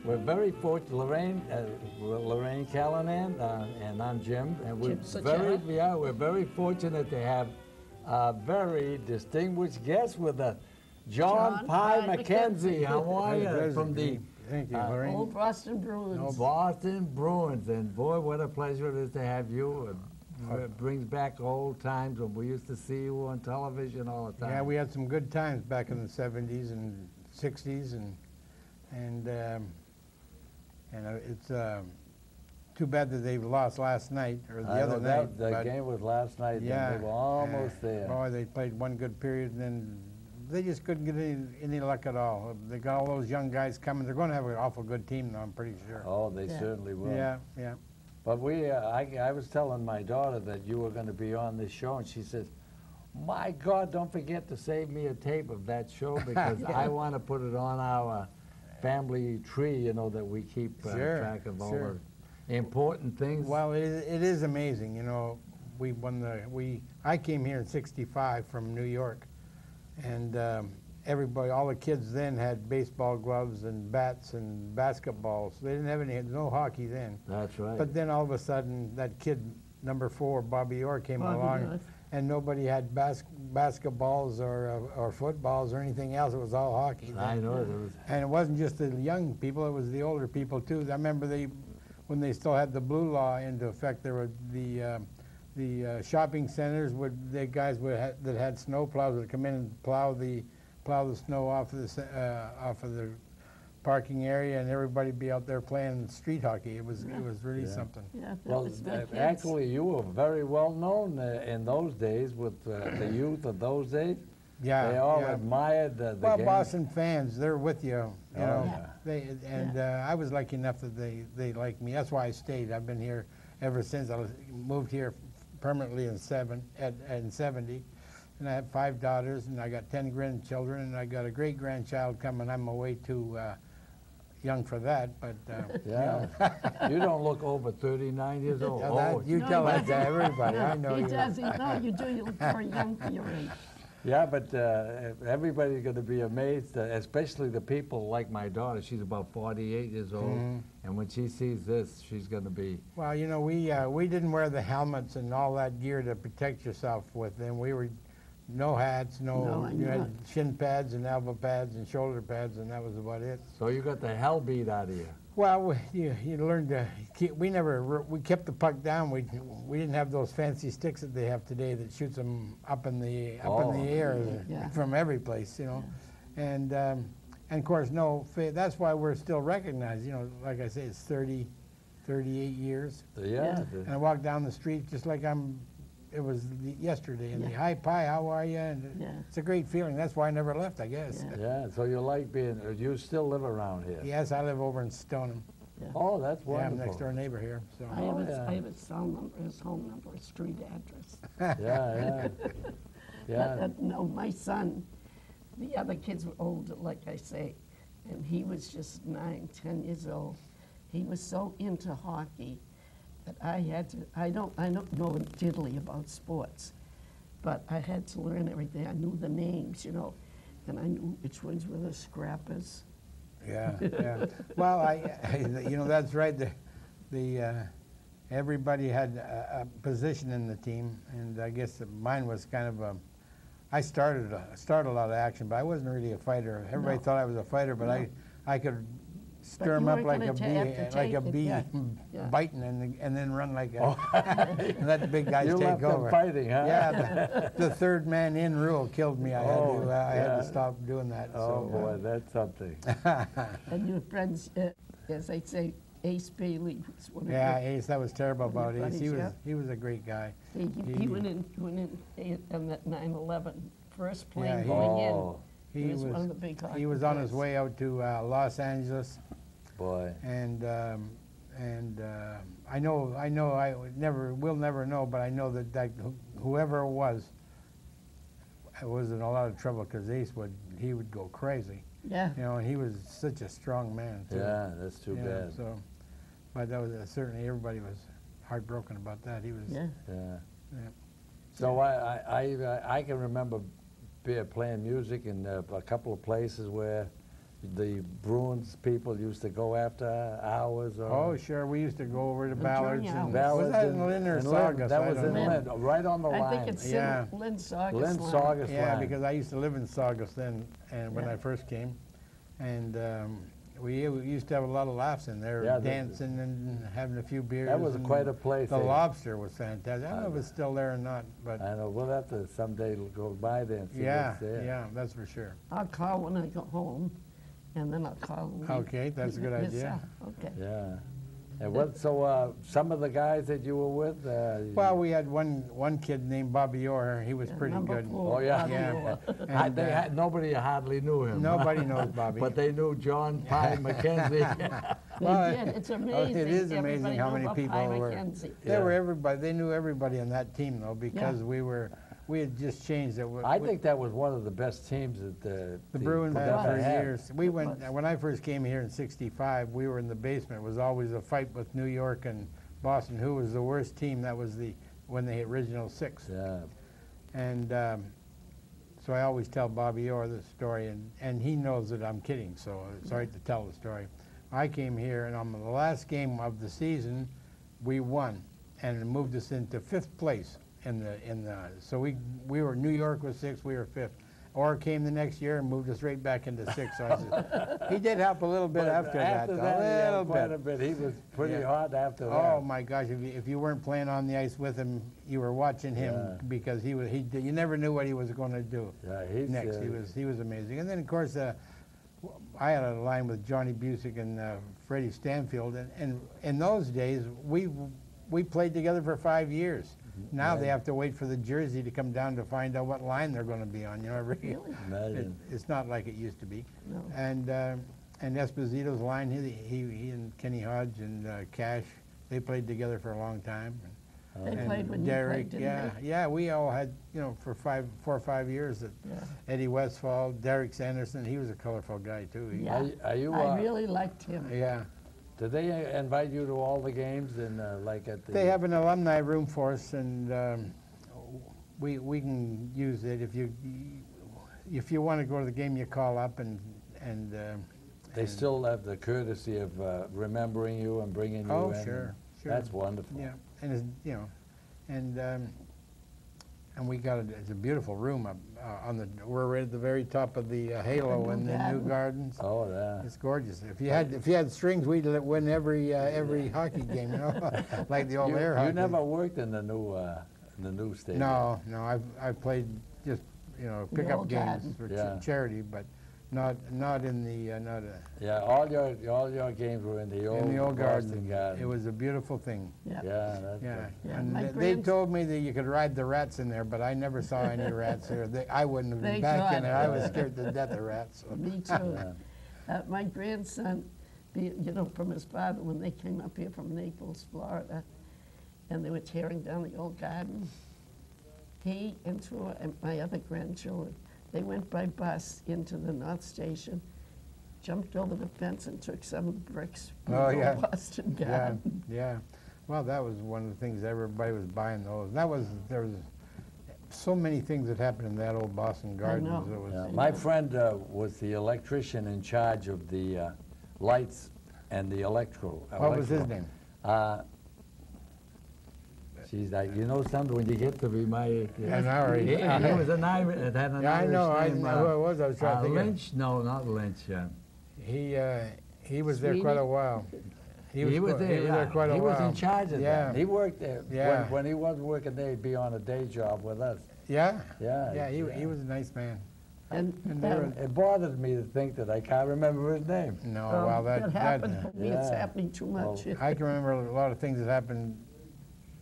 We're very fortunate, Lorraine Callinan, and I'm Jim, and we're very fortunate to have a very distinguished guest with us, John Pye McKenzie. How are you? From the Thank you, Lorraine. Old Boston Bruins. Boston Bruins, and boy, what a pleasure it is to have you. It brings back old times when we used to see you on television all the time. Yeah, we had some good times back in the 70s and 60s, and it's too bad that they lost last night or the other night. The game was last night. Yeah, and they were almost there. Boy, they played one good period, and then they just couldn't get any luck at all. They got all those young guys coming. They're going to have an awful good team, though, I'm pretty sure. Oh, they certainly will. Yeah, yeah. But I was telling my daughter that you were going to be on this show, and she says, "My God, don't forget to save me a tape of that show because I want to put it on our family tree, you know, that we keep track of all the important things." Well, it is amazing, you know. I came here in '65 from New York, and everybody, all the kids then had baseball gloves and bats and basketballs. They didn't have no hockey then. That's right. But then all of a sudden, that kid, number 4, Bobby Orr, came along, and nobody had basketballs or footballs or anything else. It was all hockey then. I know. It was. And it wasn't just the young people, it was the older people too. I remember when they still had the blue law into effect, there were the shopping centers, the guys that had snow plows would come in and plow the snow off of the parking area, and everybody be out there playing street hockey. It was really something. Yeah, well, actually, you were very well known in those days with the youth of those days. Yeah, they all admired the game. Boston fans, they're with you. You know, Yeah. I was lucky enough that they liked me. That's why I stayed. I've been here ever since. I moved here permanently in '70, and I have 5 daughters, and I got 10 grandchildren, and I got a great-grandchild coming. I'm way too young for that, but yeah, you don't look over 39 years old. You tell that to everybody. I know he you. does. No, you do. You look very young for your age. Yeah, but everybody's going to be amazed, especially the people like my daughter. She's about 48 years old, and when she sees this, she's going to be... Well, you know, we didn't wear the helmets and all that gear to protect yourself with, and we were no hats, you had shin pads and elbow pads and shoulder pads, and that was about it. So you got the hell beat out of you. Well, you learned to keep. We kept the puck down. We didn't have those fancy sticks that they have today that shoots them up in the air from every place, you know. And of course, that's why we're still recognized. You know, like I say, it's 38 years. Yeah. And I walk down the street just like it was yesterday, and hi, Pye, how are you? And it's a great feeling. That's why I never left, I guess. Yeah, so you like you still live around here? Yes, I live over in Stoneham. Yeah. Oh, that's wonderful. Yeah, I'm next door neighbor here. So. I have his cell number, his home number, his street address. Yeah. No, my son, the other kids were older, like I say, and he was just 9, 10 years old. He was so into hockey that I don't know diddly about sports, but I had to learn everything. I knew the names, you know, and I knew which ones were the scrappers. Yeah. Well, you know, that's right. Everybody had a position in the team, and I guess mine was kind of I started a lot of action, but I wasn't really a fighter. Everybody thought I was a fighter, but I could stir them up like a bee, biting, and then run like a, and let the big guys take over. Fighting, huh? Yeah, the third man in rule killed me. I had to stop doing that. Oh, so, boy, that's something. And your friends, as they say, Ace Bailey was one of Ace, that was terrible about Ace. He was a great guy. He went in on that 9/11, first plane going in. He was one of the big hockey He was on his way out to Los Angeles. Boy. And I we'll never know, but I know that whoever it was in a lot of trouble because Ace he would go crazy. Yeah. You know, and he was such a strong man too. Yeah, that's too bad. So, but that was certainly everybody was heartbroken about that. He was. Yeah. So I can remember playing music in a couple of places where the Bruins people used to go after hours? Or Oh, sure. We used to go over to Ballards. hours. Ballards Was that in and- Lynn or and Lynn. Saugus? That I was don't in know. Lynn, right on the line. I think it's Yeah. Lynn Saugus. Lynn line. Saugus Yeah, line. because I used to live in Saugus then, and when Yeah. I first came, and we used to have a lot of laughs in there, Yeah, dancing and having a few beers. That was and quite a place. The eh? Lobster was fantastic. I don't know if it's still there or not, but I know, we'll have to someday go by there and see yeah, what's there. yeah, that's for sure. I'll call when I go home, and then I'll call. Okay, that's a good Miss idea. Okay. Yeah. And what, so some of the guys that you were with? Well, we had one kid named Bobby Orr. He was Yeah, pretty number good. 4, Oh, yeah. Bobby Yeah. Orr. And, They had, nobody hardly knew him. nobody knows Bobby. But they knew John Pye McKenzie. They Well, did. It's oh, amazing. it is amazing Everybody how knew many about people Pye were. McKenzie. They were Yeah. everybody. They knew everybody on that team though, because we had just changed it. I think that was one of the best teams that The Bruins put had up for had. years. We went when I first came here in '65. We were in the basement. It was always a fight with New York and Boston. Who was the worst team? That was when the original 6. Yeah. And so I always tell Bobby Orr the story, and he knows that I'm kidding. So it's all right to tell the story. I came here, and on the last game of the season, we won, and it moved us into 5th place in the. So we were New York was 6th, we were 5th. Orr came the next year and moved us right back into 6th. So I said, he did help a little bit But after that, though. A little quite bit. a bit. He was pretty Yeah. hot after that. Oh my gosh! If you weren't playing on the ice with him, you were watching him Yeah. because you never knew what he was going to do Yeah, he's next. He was amazing. And then of course, I had a line with Johnny Busick and Freddie Stanfield, and in those days we played together for 5 years. Now they have to wait for the jersey to come down to find out what line they're going to be on. You know, Really? Imagine. it's not like it used to be. No. And Esposito's line, he and Kenny Hodge and Cash, they played together for a long time. They And played when Derek, you played, yeah, didn't yeah, we all had, for 4 or 5 years. Yeah. Eddie Westfall, Derek Sanderson, he was a colorful guy too. Yeah. Are you, I really liked him. Yeah. did they invite you to all the games and like at the? They have an alumni room for us, and we can use it if you want to go to the game. You call up and They still have the courtesy of remembering you and bringing you oh in. sure. That's wonderful. Yeah, and it's, and we got it's a beautiful room up we're right at the very top of the halo in the new gardens. Oh, yeah. It's gorgeous. If you had strings, we'd win every hockey game, like the old air hockey. You never worked in the new stadium. No, I've played just pickup old games garden. for Yeah. charity, but not in the Yeah, all your games were in the old garden. garden. It was a beautiful thing. Yeah. Yeah, that's Yeah, right. Yeah, and my they grand- told me that you could ride the rats in there, but I never saw any rats there. I wouldn't have been They back in tried. there. I was scared to death of rats. So. Me too. My grandson, from his father, when they came up here from Naples, Florida, and they were tearing down the old garden, he and two of my other grandchildren, they went by bus into the North Station, jumped over the fence and took some of the bricks from Oh, the yeah. old Boston Yeah, garden. yeah. Well, that was one of the things everybody was buying those. There was so many things that happened in that old Boston Gardens. know. It was, Yeah, my friend was the electrician in charge of the lights and the electrical. What was his name? She's like, you know something, when you get to be my age. I know, right? He was an Irish, it had an Yeah, I Irish know. I name. know who it was. I was trying to think of. Lynch? No, not Lynch. He was there quite a while. He was there, He was there quite a he while. was in charge of Yeah. that. He worked there. Yeah. When he wasn't working there, he'd be on a day job with us. Yeah. Yeah. Yeah. He was a nice man. And And they were- It bothers me to think that I can't remember his name. No, well, that happened for me. It's Yeah. happening too much. Well, I can remember a lot of things that happened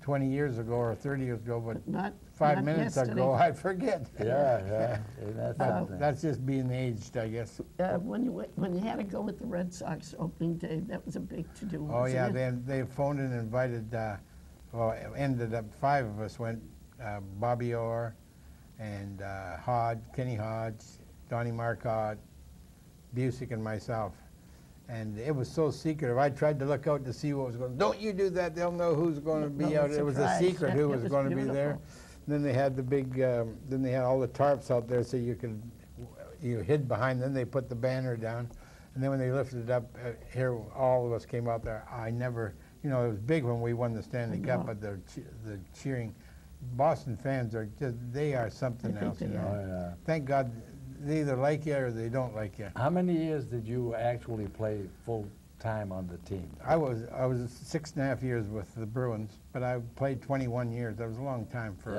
20 years ago or 30 years ago, but Not 5 not minutes yesterday. ago I forget. Yeah. And that's something. That's just being aged, I guess. When you had to go with the Red Sox opening day, that was a big to-do. Oh wasn't yeah, it? they phoned and invited. Well, it ended up 5 of us went. Bobby Orr, and Kenny Hodge, Donnie Marcotte, Busick, and myself. And it was so secretive. I tried to look out to see what was going. Don't you do that? They'll know who's going to be No, out. It was a surprise. secret who It was was going to be there. beautiful. Then they had the big. Then they had all the tarps out there, so you hid behind. Then they put the banner down. And then when they lifted it up here, all of us came out there. I never, you know, it was big when we won the Stanley Cup, but the cheering, Boston fans are just, they are something else, you know. Oh, yeah. Thank God they either like you or they don't like you. How many years did you actually play full time on the team? I was 6.5 years with the Bruins, but I played 21 years. That was a long time for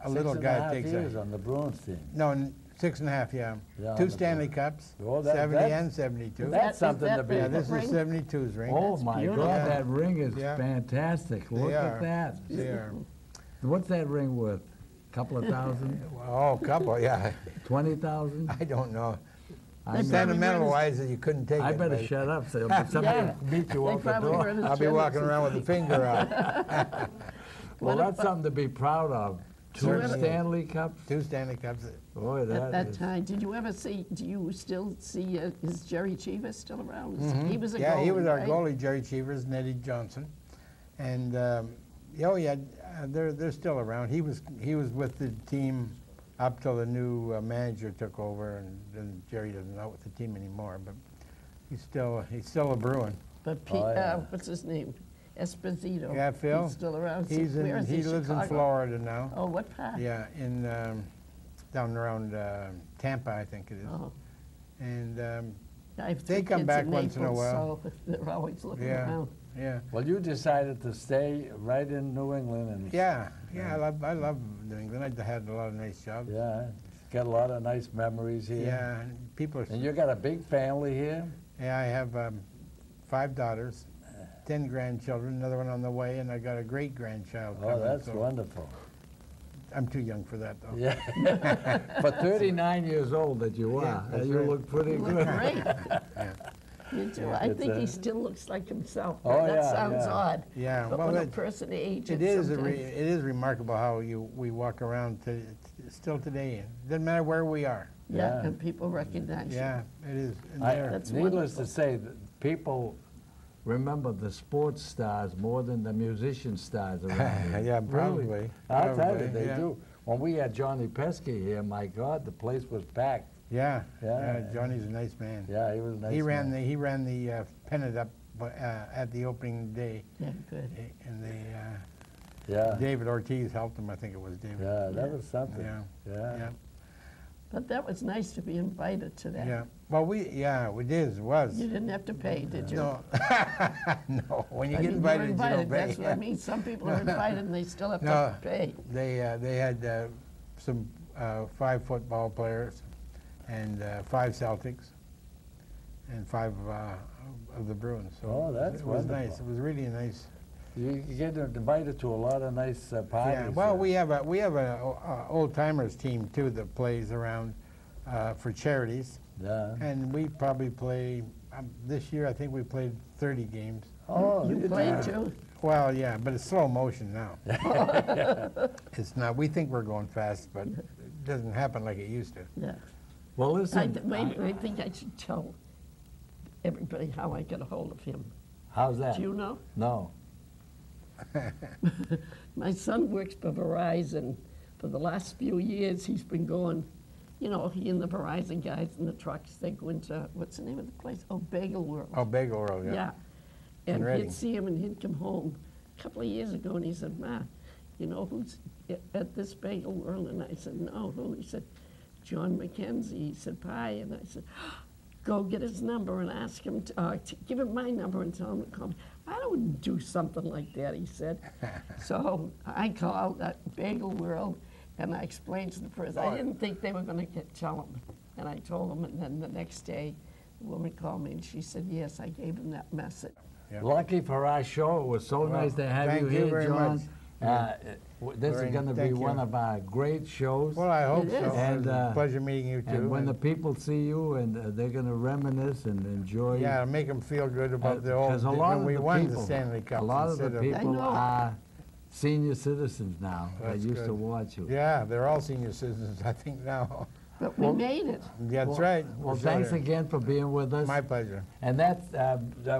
a little guy that takes 6.5 years on the Bruins team. No, 6.5, yeah. Yeah, on Two the Stanley Cups, Oh, 70 and 72. That's something to be. Yeah, this ring? is 72's ring. Oh That's my beautiful. God, Yeah. that ring is Yeah. fantastic. Look at that. They are. What's that ring worth? Couple of thousand? Oh, couple, yeah. 20,000? I don't know. I mean, Sentimental-wise, you couldn't take I it. better but shut up, so somebody beat you They off the probably door. heard his I'll be jealousy. walking around with the finger out. Well, that's something to be proud of. Two Certainly. Stanley Cups? 2 Stanley Cups. Boy, At that is... time, did you ever see, do you still see, is Jerry Cheever still around? He was a Yeah, he goalie, was our right? goalie, Jerry Cheevers and Eddie Johnson. And, oh yeah, they're still around. He was with the team up till the new manager took over, and then Jerry doesn't know with the team anymore, but he's still a Bruin. But Oh, yeah. what's his name? Esposito. Yeah, Phil. He's still around. He lives in Chicago? Florida now. Oh, what part? Yeah, in down around Tampa, I think it is. Oh. And I have They 3 come kids back in once in a Naples, while. So they're always looking yeah, around. yeah, Well, you decided to stay right in New England and yeah. I love New England. I had a lot of nice jobs. yeah, got a lot of nice memories here. Yeah, and people are. And you got a big family here? Yeah, I have 5 daughters, 10 grandchildren, another one on the way, and I got a great grandchild Oh, coming. that's so wonderful. I'm too young for that, though. Yeah. For 39 years old that you are, Yeah, that's you right. look pretty You look good. great. Yeah. You do. I It's think he a- still looks like himself. Oh, That yeah, sounds yeah. odd. Yeah, But well, when a it- person ages, It is sometimes- it is remarkable how we walk around still today. It doesn't matter where we are. Yeah, Yeah. and people recognize you. Yeah, it is. And I- they're- That's Needless to wonderful. say, that people remember the sports stars more than the musician stars around here. Yeah, Really. probably. I'll tell you, Probably, they yeah. do. When we had Johnny Pesky here, my God, the place was packed. Yeah, Yeah. Johnny's a nice man. Yeah, he was a nice He ran man. the pennant up at the opening day, Yeah, good. and Yeah, David Ortiz helped him. I think it was David. yeah, that was something. Yeah. Yeah. Yeah. But that was nice to be invited to that. Yeah. Well, we did. It was. You didn't have to pay, did you? No. No. When you I get mean, you're invited, you don't pay. That's what I mean. Some people are invited and they still have No. to pay. They had some 5 football players and 5 Celtics and 5 of the Bruins. So Oh, that's it was nice. wonderful. It was really nice. You get invited to a lot of nice parties. Yeah. Well, we have a old timers team too that plays around for charities, Yeah. and we probably play this year. I think we played 30 games. Oh, You did played too? Well, yeah, but it's slow motion now. It's not. We think we're going fast, but it doesn't happen like it used to. Yeah. Well, listen. I think I should tell everybody how I got a hold of him. How's that? Do you know? No. My son works for Verizon. For the last few years, he's been going, you know, he and the Verizon guys in the trucks, they go into, what's the name of the place? Oh, Bagel World. Oh, Bagel World, yeah. Yeah. In And Reading. he'd see him and he'd come home a couple of years ago and he said, Ma, you know who's at this Bagel World? And I said, no, who? He said, John McKenzie. He said, Pie. And I said, go get his number and ask him, give him my number and tell him to call me. I don't do something like that, he said. So I called that Bagel World and I explained to the person, I didn't think they were going to tell him. And I told him, and then the next day, the woman called me and she said, yes, I gave him that message. Yeah. Lucky for our show. It was so Well, nice to have thank you you here, very John. much. This is Lorraine, going to be thank you. one of our great shows. Well, I hope It so. is. And, It was a pleasure meeting you too. and when the people see you, and they're going to reminisce and enjoy. yeah, make them feel good about the old. Because a lot when of we the won people, the Stanley Cup. a lot of the instead people I know. are senior citizens now. That That's used to good. watch you. Yeah, they're all senior citizens, I think now. But we made it. Yeah, that's Well- right. Well, For thanks sure. again for being with us. My pleasure. And that's,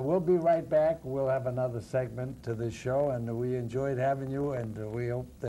we'll be right back. We'll have another segment to this show, and we enjoyed having you, and we hope that